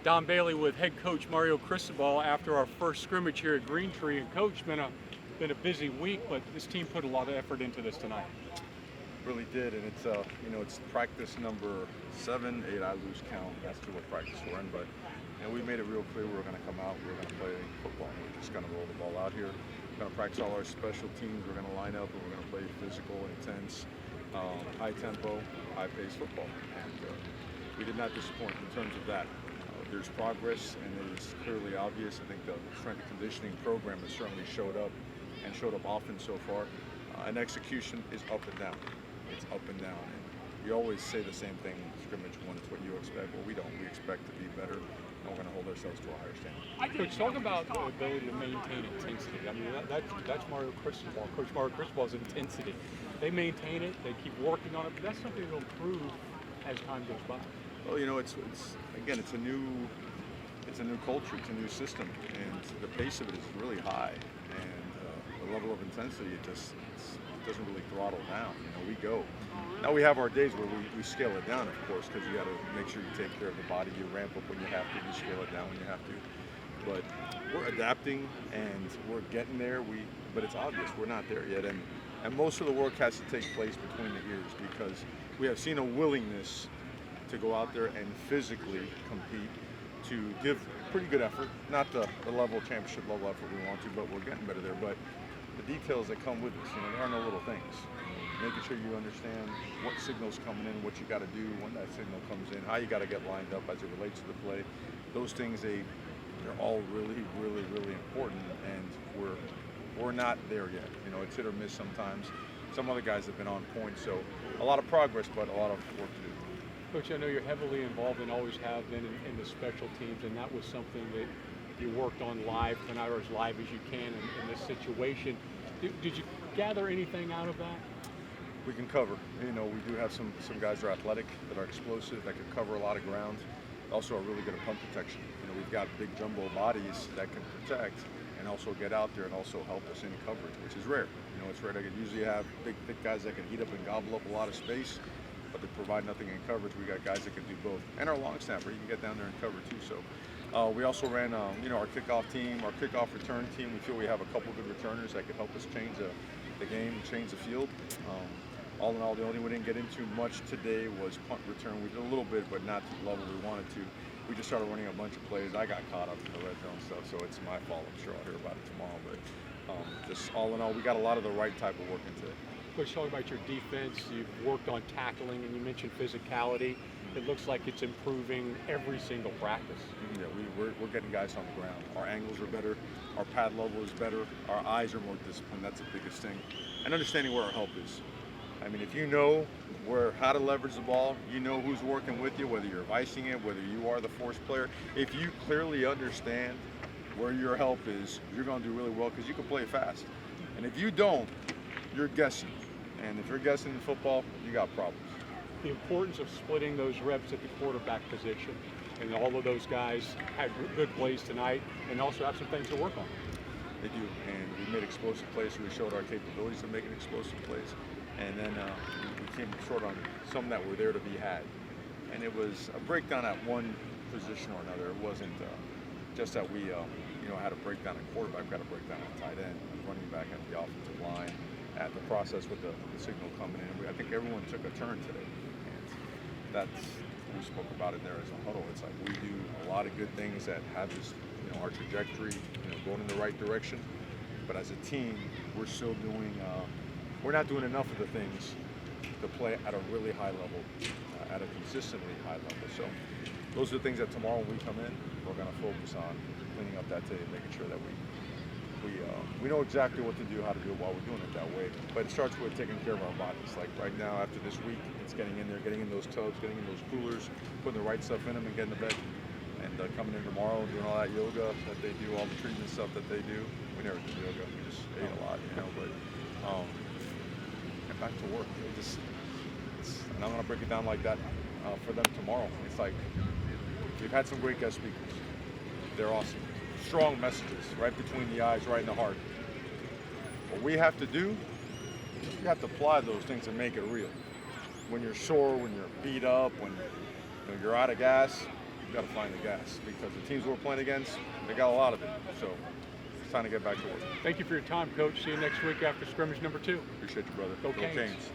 Don Bailey with head coach Mario Cristobal after our first scrimmage here at Green Tree. And coach, been a busy week, but this team put a lot of effort into this tonight. Really did, and it's it's practice number 7, 8. I lose count. That's what practice we're in, but we made it real clear we were going to come out. We were going to play football. We're just going to roll the ball out here. We're going to practice all our special teams. We're going to line up and we're going to play physical, intense, high tempo, high paced football. And we did not disappoint in terms of that. There's progress, and it is clearly obvious. I think the strength and conditioning program has certainly showed up, and showed up often so far. And execution is up and down. It's up and down. And we always say the same thing in scrimmage one, it's what you expect. Well, we don't. We expect to be better, and we're going to hold ourselves to a higher standard. Coach, talk about the ability to maintain intensity. I mean, that's Mario Cristobal. Coach Mario Cristobal's intensity. They maintain it. They keep working on it. But that's something that'll improve as time goes by. Well, it's a new culture, it's a new system, and the pace of it is really high, and the level of intensity it doesn't really throttle down. We go. Now we have our days where we scale it down, of course, because you got to make sure you take care of the body. You ramp up when you have to, you scale it down when you have to. But we're adapting and we're getting there. But it's obvious we're not there yet, and most of the work has to take place between the ears, because we have seen a willingness to go out there and physically compete, to give pretty good effort, not the level championship level effort we want to, but we're getting better there. But the details that come with this, there are no little things. Making sure you understand what signal's coming in, what you got to do when that signal comes in, how you got to get lined up as it relates to the play. Those things, they're all really, really, really important, and we're not there yet. It's hit or miss sometimes. Some other guys have been on point, so a lot of progress, but a lot of work to do. Coach, I know you're heavily involved and always have been in the special teams, and that was something that you worked on live tonight, or as live as you can in this situation. Did you gather anything out of that? We can cover. We do have some guys that are athletic, that are explosive, that can cover a lot of ground. Also are really good at punt protection. We've got big jumbo bodies that can protect and also get out there and also help us in coverage, which is rare. It's rare. I could usually have big, thick guys that can heat up and gobble up a lot of space, but they provide nothing in coverage. We got guys that can do both. And our long snapper, you can get down there and cover too. So we also ran, our kickoff team, our kickoff return team. We feel we have a couple good returners that could help us change the game, change the field. All in all, the only we didn't get into much today was punt return. We did a little bit, but not to the level we wanted to. We just started running a bunch of plays. I got caught up in the red zone stuff, so it's my fault. I'm sure I'll hear about it tomorrow. But just all in all, we got a lot of the right type of work in today. Coach, talk about your defense. You've worked on tackling, and you mentioned physicality. It looks like it's improving every single practice. Yeah, we're getting guys on the ground. Our angles are better. Our pad level is better. Our eyes are more disciplined. That's the biggest thing. And understanding where our help is. I mean, if you know how to leverage the ball, you know who's working with you, whether you're vicing it, whether you are the force player. If you clearly understand where your help is, you're going to do really well, because you can play fast. And if you don't, you're guessing. And if you're guessing in football, you got problems. The importance of splitting those reps at the quarterback position, and all of those guys had good plays tonight, and also have some things to work on. They do, and we made explosive plays, so we showed our capabilities of making explosive plays. And then we came short on some that were there to be had. And it was a breakdown at one position or another. It wasn't just that we had a breakdown at quarterback. We had a breakdown at tight end, running back, at the offensive line, at the process with the signal coming in. I think everyone took a turn today. And we spoke about it there as a huddle. It's like we do a lot of good things that have this, our trajectory, going in the right direction. But as a team, we're still doing, we're not doing enough of the things to play at a really high level, at a consistently high level. So those are the things that tomorrow when we come in, we're going to focus on cleaning up that today, making sure that we know exactly what to do, how to do it while we're doing it that way. But it starts with taking care of our bodies. Like right now, after this week, it's getting in there, getting in those tubs, getting in those coolers, putting the right stuff in them and getting the bed. And coming in tomorrow, doing all that yoga that they do, all the treatment stuff that they do. We never did yoga, we just ate a lot, but get back to work. And I'm going to break it down like that for them tomorrow. It's like, we've had some great guest speakers. They're awesome. Strong messages, right between the eyes, right in the heart. What we have to do, you have to apply those things and make it real. When you're sore, when you're beat up, when you're out of gas, got to find the gas because the teams we're playing against, they got a lot of it. So it's time to get back to work. Thank you for your time, Coach. See you next week after scrimmage number 2. Appreciate you, brother. Go Go Canes. Canes.